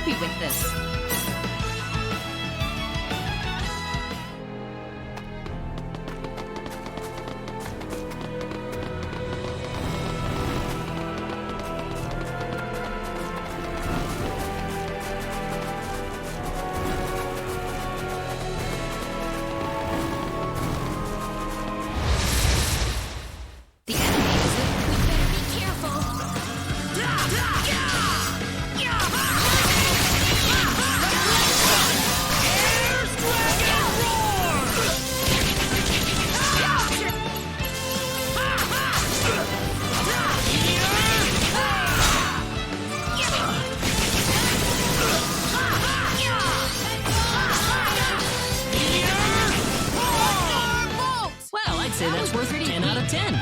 happy with this. The enemy is it. We better be careful. Well, I'd say that's worth 10 out of 10.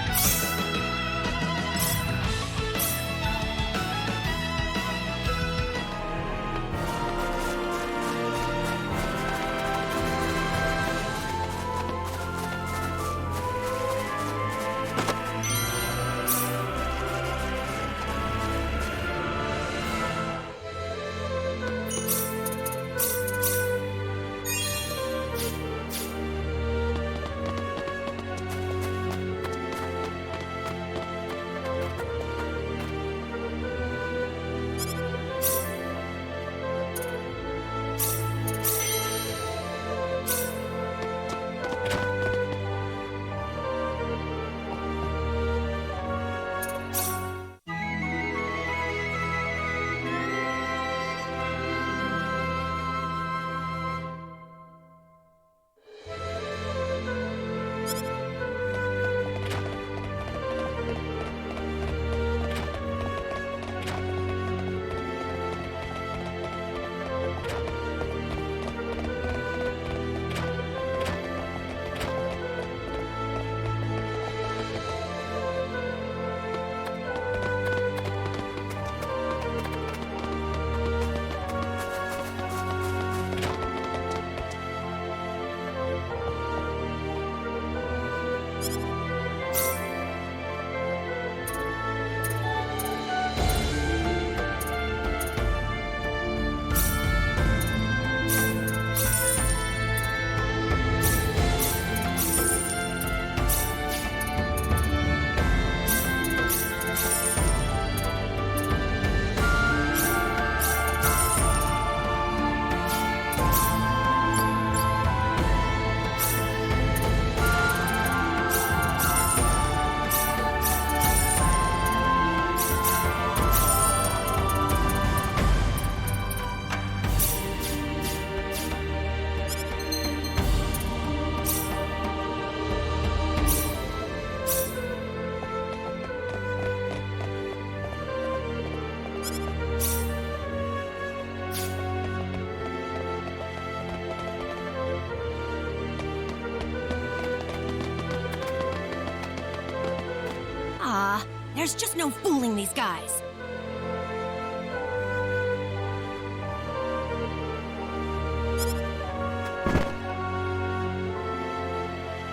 There's just no fooling these guys.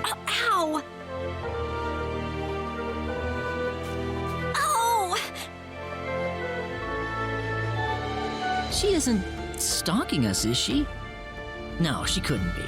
Oh, ow! Oh! She isn't stalking us, is she? No, she couldn't be.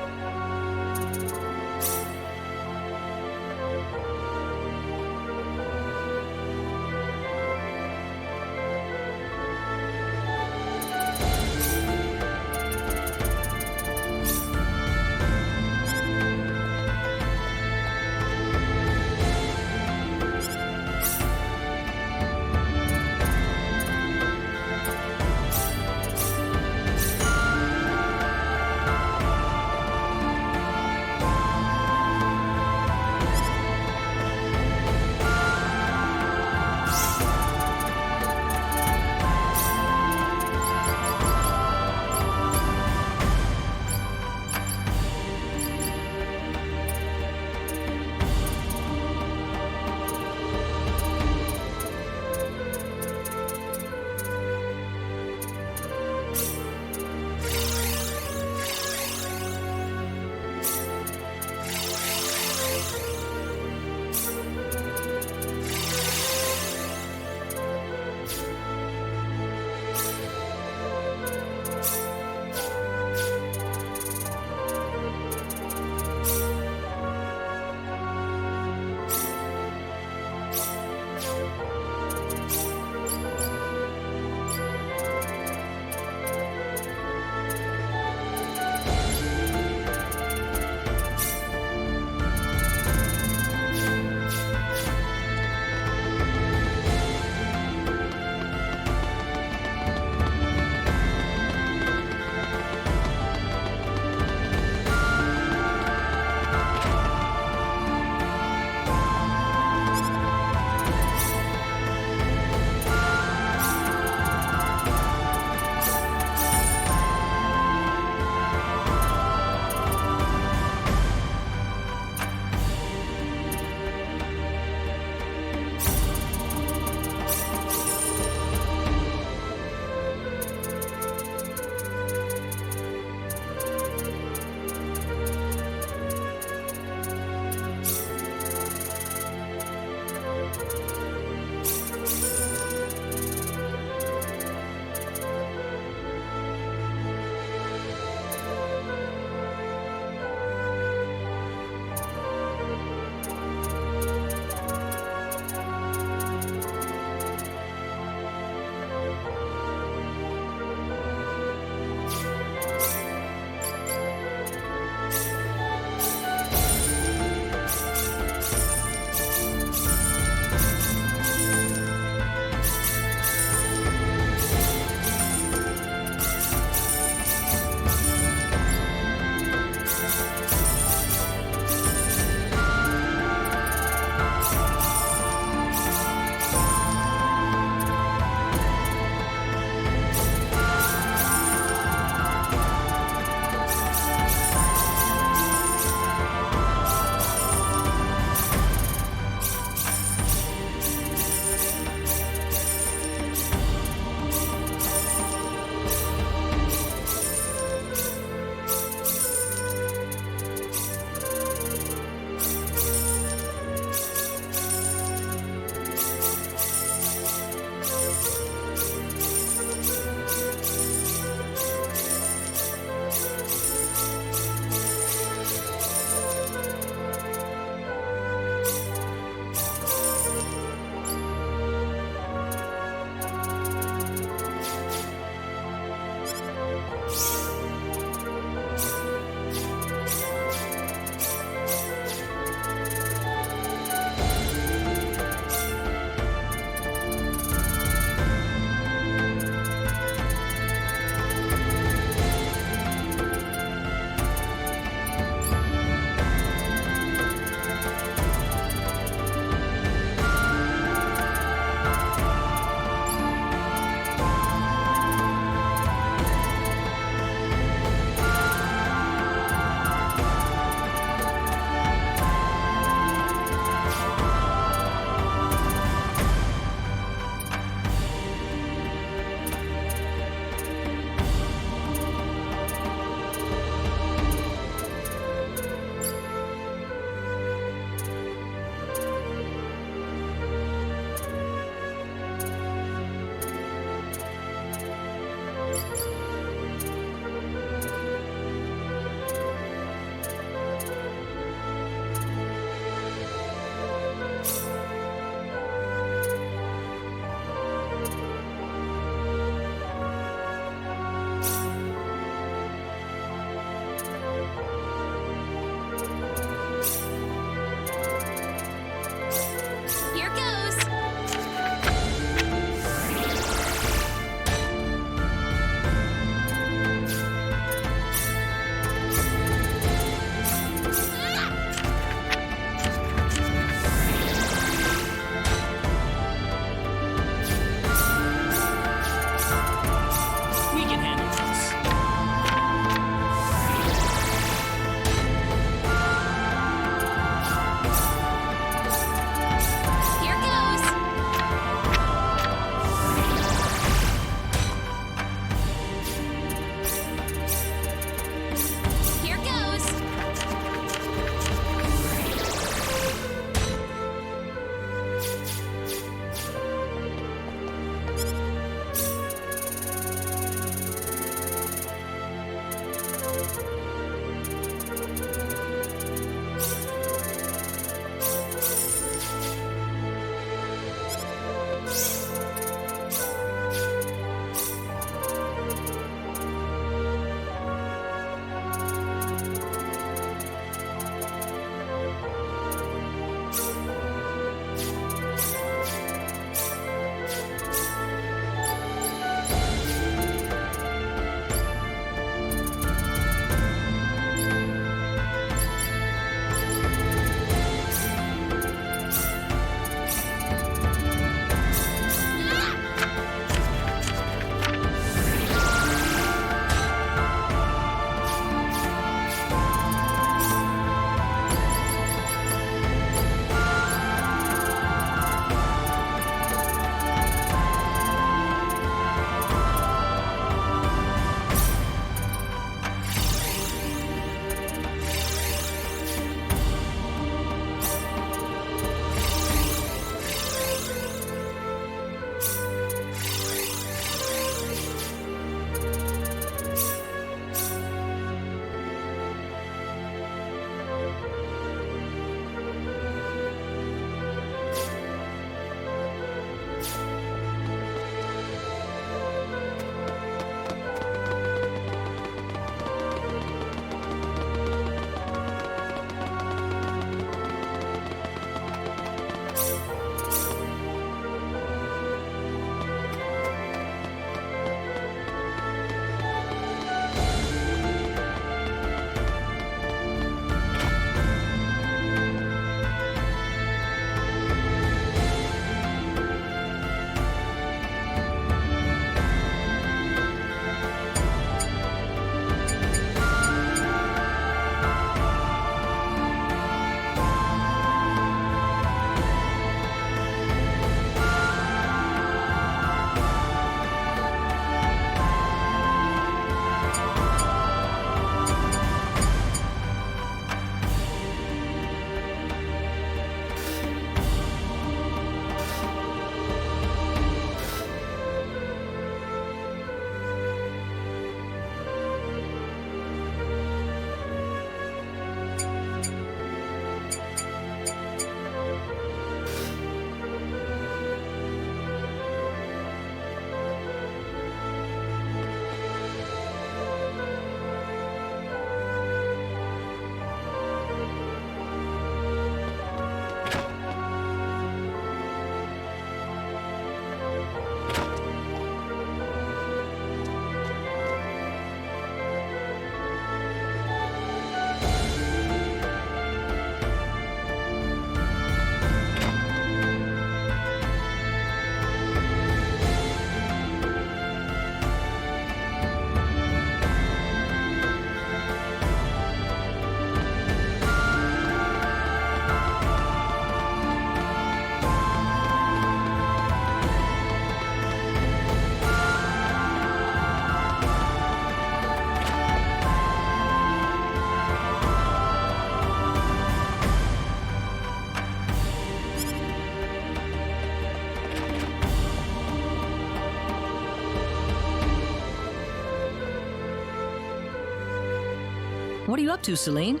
What are you up to, Celine?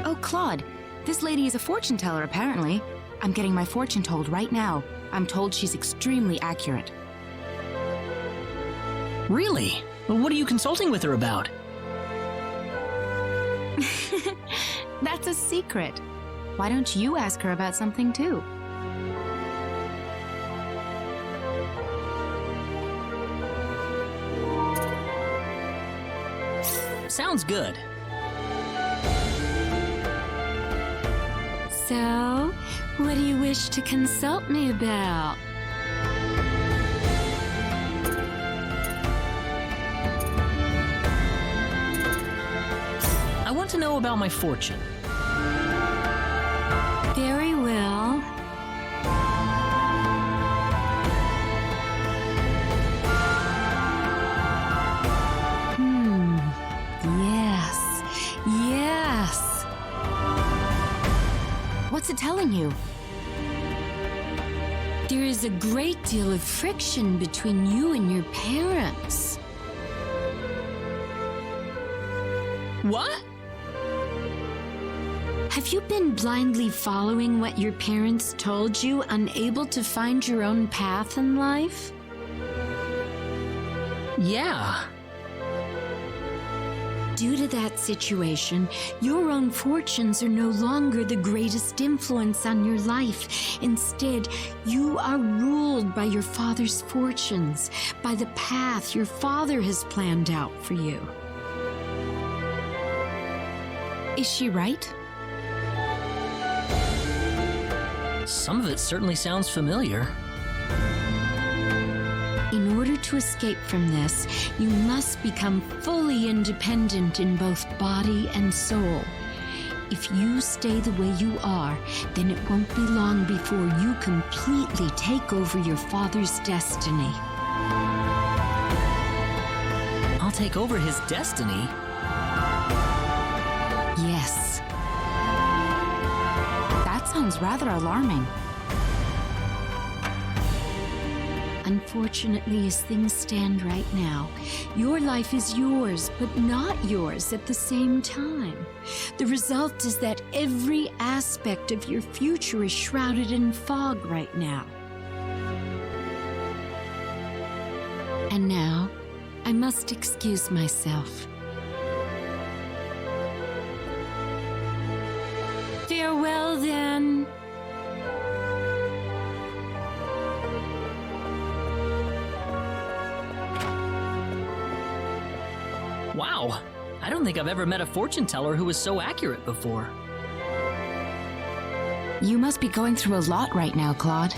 Oh, Claude, this lady is a fortune teller, apparently. I'm getting my fortune told right now. I'm told she's extremely accurate. Really? Well, what are you consulting with her about? That's a secret. Why don't you ask her about something too? Sounds good. So, what do you wish to consult me about? I want to know about my fortune. Very well. Yes. Yes. What's it telling you? There is a great deal of friction between you and your parents. What? Have you been blindly following what your parents told you, unable to find your own path in life? Yeah. Due to that situation, your own fortunes are no longer the greatest influence on your life. Instead, you are ruled by your father's fortunes, by the path your father has planned out for you. Is she right? Some of it certainly sounds familiar. In order to escape from this, you must become fully independent in both body and soul. If you stay the way you are, then it won't be long before you completely take over your father's destiny. I'll take over his destiny. Yes. That sounds rather alarming. Unfortunately, as things stand right now, your life is yours, but not yours at the same time. The result is that every aspect of your future is shrouded in fog right now. And now, I must excuse myself. Farewell, then. Wow. I don't think I've ever met a fortune teller who was so accurate before. You must be going through a lot right now, Claude.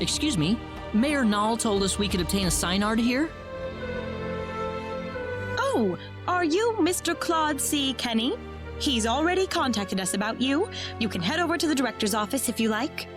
Excuse me, Mayor Nall told us we could obtain a sign art here? Oh, are you Mr. Claude C. Kenny? He's already contacted us about you. You can head over to the director's office if you like.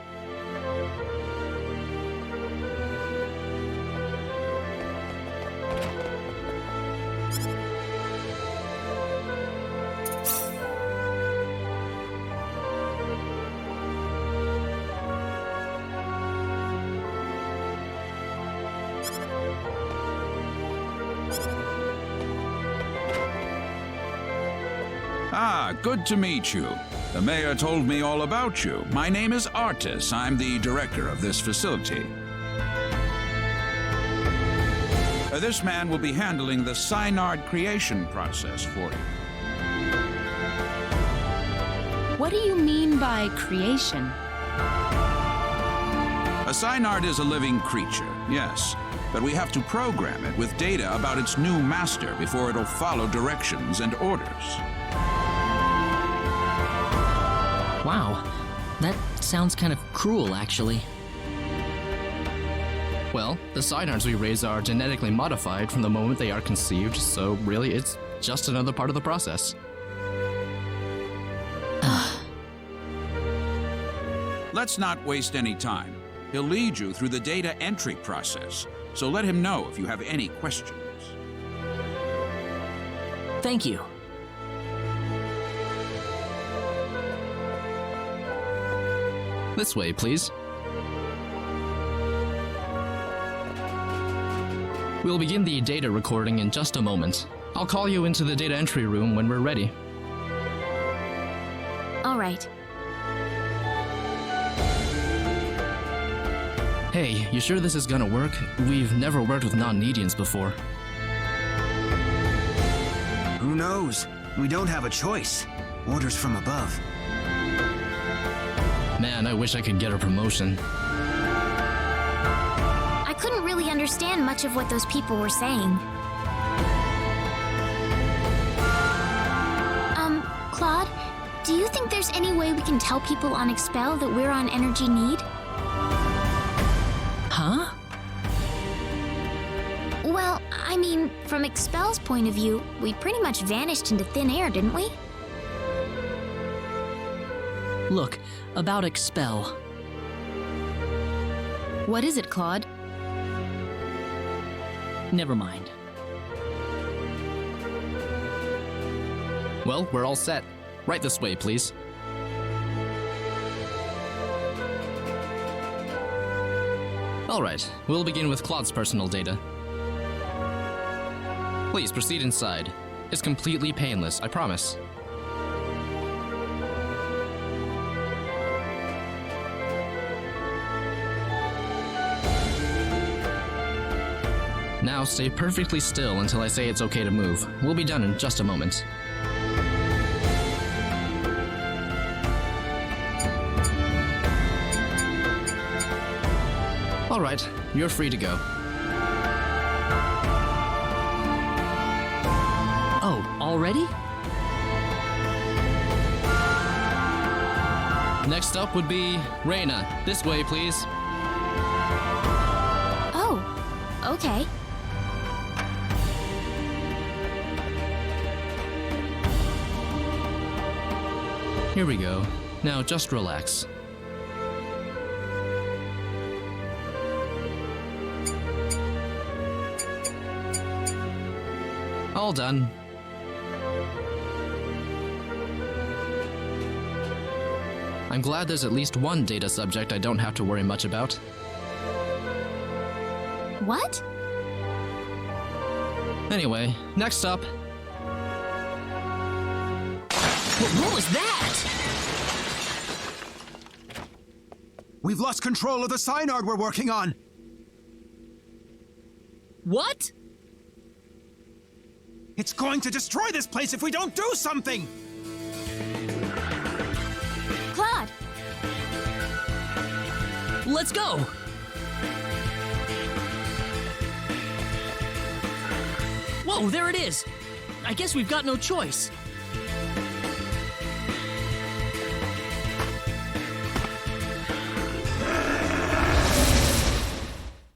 Ah, good to meet you. The mayor told me all about you. My name is Artis. I'm the director of this facility. This man will be handling the sign art creation process for you. What do you mean by creation? A sign art is a living creature, yes. But we have to program it with data about its new master before it'll follow directions and orders. Wow. That sounds kind of cruel, actually. Well, the synards we raise are genetically modified from the moment they are conceived, so really it's just another part of the process. Let's not waste any time. He'll lead you through the data entry process, so let him know if you have any questions. Thank you. This way, please. We'll begin the data recording in just a moment. I'll call you into the data entry room when we're ready. All right. Hey, you sure this is gonna work? We've never worked with non-Nedians before. Who knows? We don't have a choice. Orders from above. Man, I wish I could get a promotion. I couldn't really understand much of what those people were saying. Claude, do you think there's any way we can tell people on Expel that we're on energy need? Huh? Well, I mean, from Expel's point of view, we pretty much vanished into thin air, didn't we? Look, about Expel. What is it, Claude? Never mind. Well, we're all set. Right this way, please. Alright, we'll begin with Claude's personal data. Please proceed inside. It's completely painless, I promise. Now stay perfectly still until I say it's okay to move. We'll be done in just a moment. All right, you're free to go. Oh, already? Next up would be Reina. This way, please. Oh, okay. Here we go. Now just relax. All done. I'm glad there's at least one data subject I don't have to worry much about. What? Anyway, next up. What was that? We've lost control of the synard we're working on. What? It's going to destroy this place if we don't do something! Claude! Let's go! Whoa, there it is! I guess we've got no choice.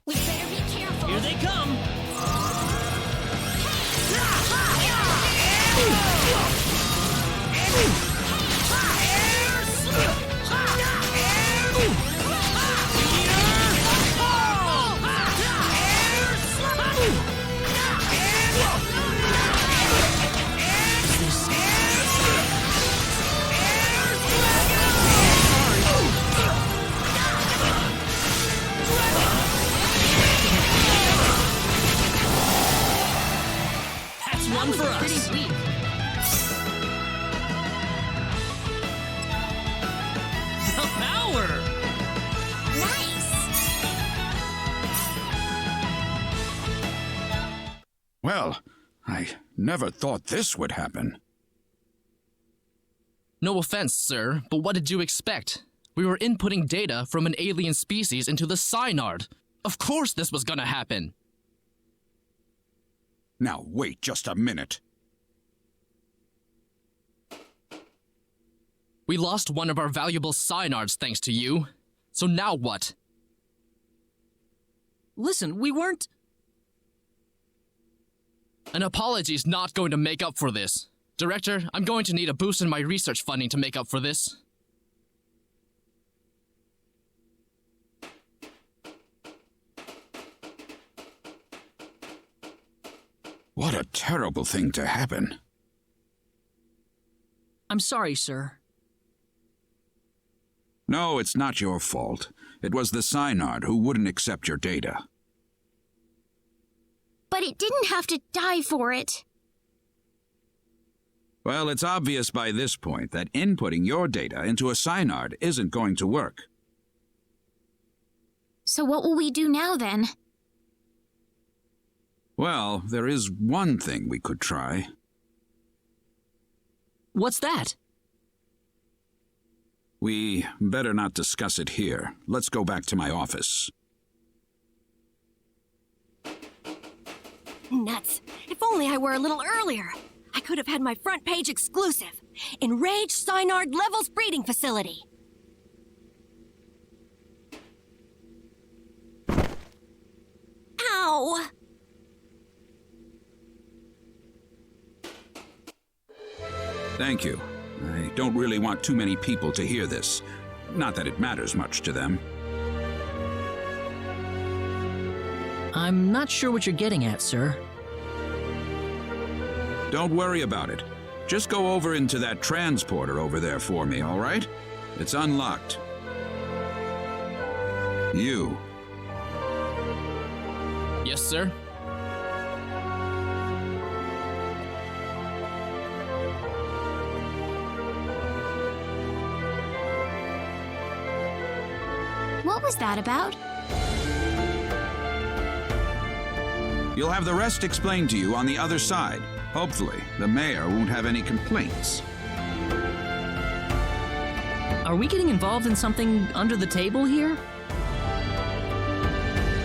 We better be careful! Here they come! That's one for us. Pretty sweet. The power! Nice! Well, I never thought this would happen. No offense, sir, but what did you expect? We were inputting data from an alien species into the synard. Of course this was gonna happen. Now wait just a minute. We lost one of our valuable synards thanks to you. So now what? Listen, we weren't... An apology's not going to make up for this. Director, I'm going to need a boost in my research funding to make up for this. What a terrible thing to happen. I'm sorry, sir. No, it's not your fault. It was the Synard who wouldn't accept your data. But it didn't have to die for it. Well, it's obvious by this point that inputting your data into a Synard isn't going to work. So what will we do now, then? Well, there is one thing we could try. What's that? We better not discuss it here. Let's go back to my office. Nuts. If only I were a little earlier. I could have had my front page exclusive. Enraged Synard Levels Breeding Facility. Ow! Thank you. I don't really want too many people to hear this. Not that it matters much to them. I'm not sure what you're getting at, sir. Don't worry about it. Just go over into that transporter over there for me, all right? It's unlocked. You. Yes, sir. What was that about? You'll have the rest explained to you on the other side. Hopefully, the mayor won't have any complaints. Are we getting involved in something under the table here?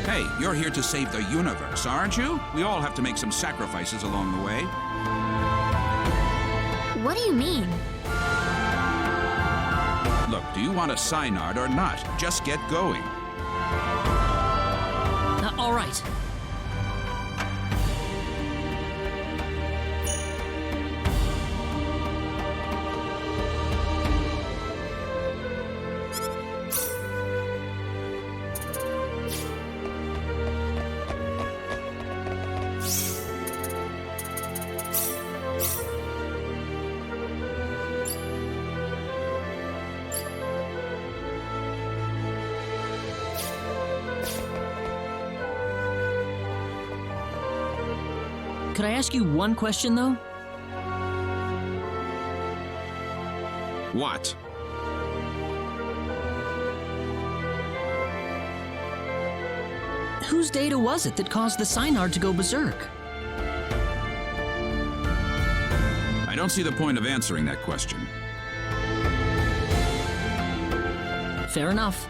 Hey, you're here to save the universe, aren't you? We all have to make some sacrifices along the way. What do you mean? Look, do you want a Synard or not? Just get going. All right. Could I ask you one question, though? What? Whose data was it that caused the Synard to go berserk? I don't see the point of answering that question. Fair enough.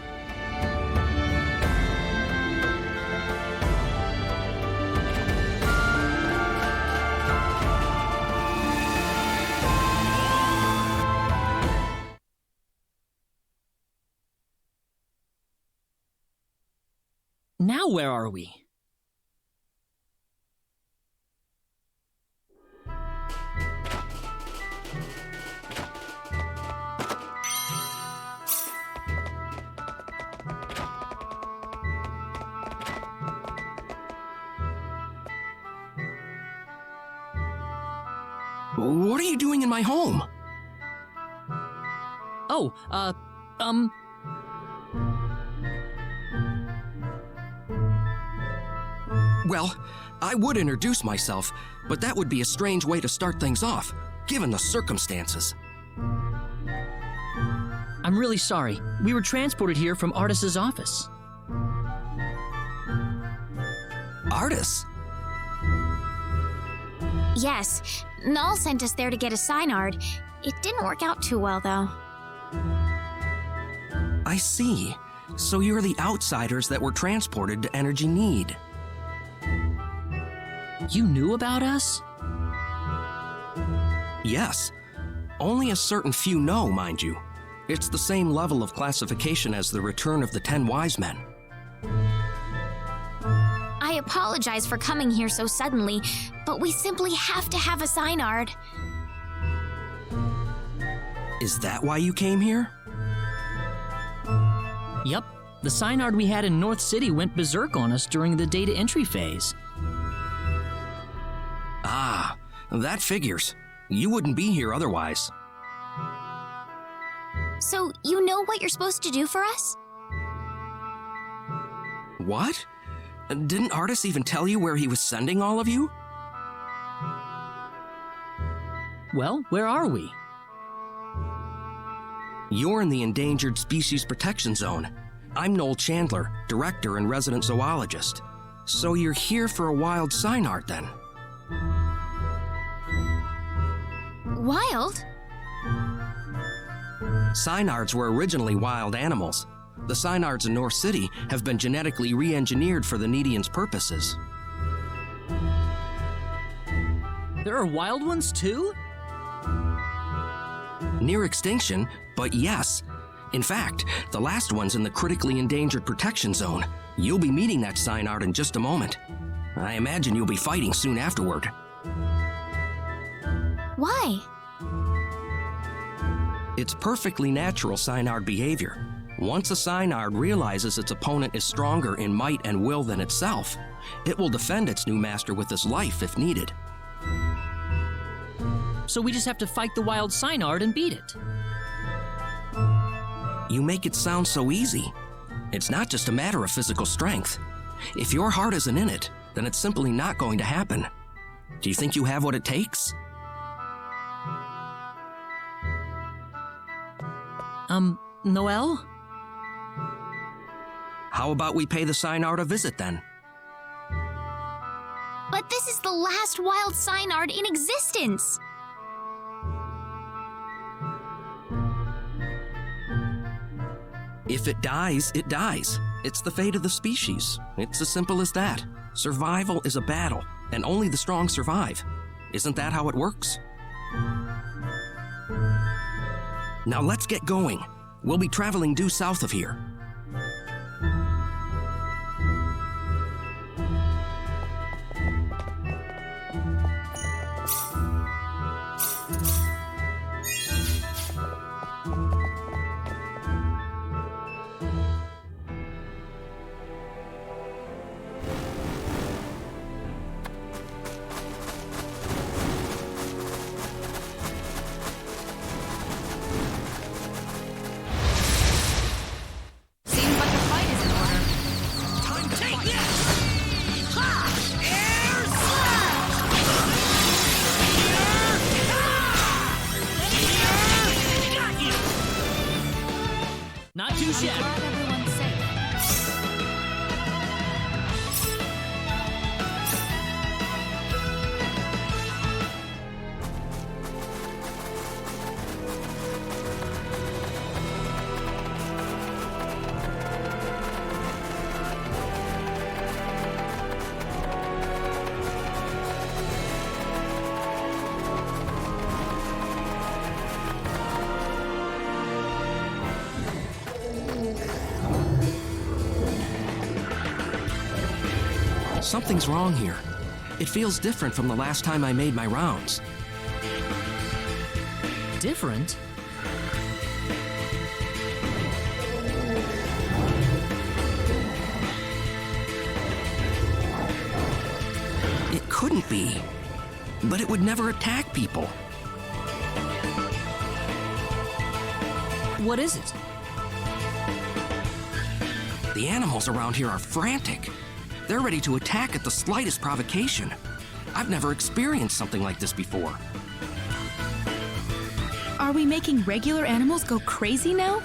Now where are we? What are you doing in my home? Oh, Well, I would introduce myself, but that would be a strange way to start things off, given the circumstances. I'm really sorry. We were transported here from Artis's office. Artis? Yes, Null sent us there to get a Synard. It didn't work out too well, though. I see. So you're the outsiders that were transported to Energy Need. You knew about us? Yes. Only a certain few know, mind you. It's the same level of classification as the Return of the 10 Wise Men. I apologize for coming here so suddenly, but we simply have to have a Synard. Is that why you came here? Yep, the Synard we had in North City went berserk on us during the data entry phase. Ah, that figures. You wouldn't be here otherwise. So, you know what you're supposed to do for us? What? Didn't Artis even tell you where he was sending all of you? Well, where are we? You're in the Endangered Species Protection Zone. I'm Noel Chandler, director and resident zoologist. So you're here for a wild Synard, then? Wild? Synards were originally wild animals. The Synards in North City have been genetically re-engineered for the Nedians' purposes. There are wild ones too? Near extinction, but yes. In fact, the last one's in the critically endangered protection zone. You'll be meeting that Synard in just a moment. I imagine you'll be fighting soon afterward. Why? It's perfectly natural Synard behavior. Once a Synard realizes its opponent is stronger in might and will than itself, it will defend its new master with its life if needed. So we just have to fight the wild Synard and beat it. You make it sound so easy. It's not just a matter of physical strength. If your heart isn't in it, then it's simply not going to happen. Do you think you have what it takes? Noel? How about we pay the Synard a visit then? But this is the last wild Synard in existence! If it dies, it dies. It's the fate of the species. It's as simple as that. Survival is a battle, and only the strong survive. Isn't that how it works? Now let's get going. We'll be traveling due south of here. Not too shabby. Glad everyone's safe. Something's wrong here. It feels different from the last time I made my rounds. Different? It couldn't be. But it would never attack people. What is it? The animals around here are frantic. They're ready to attack at the slightest provocation. I've never experienced something like this before. Are we making regular animals go crazy now?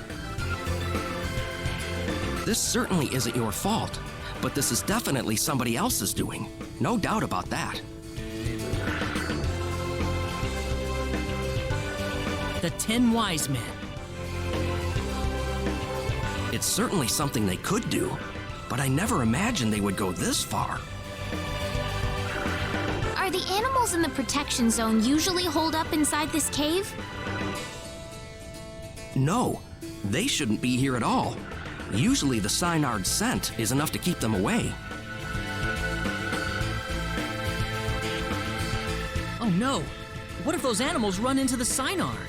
This certainly isn't your fault, but this is definitely somebody else's doing. No doubt about that. The 10 Wise Men. It's certainly something they could do, but I never imagined they would go this far. Are the animals in the protection zone usually holed up inside this cave? No, they shouldn't be here at all. Usually the Synard scent is enough to keep them away. Oh no! What if those animals run into the Synard?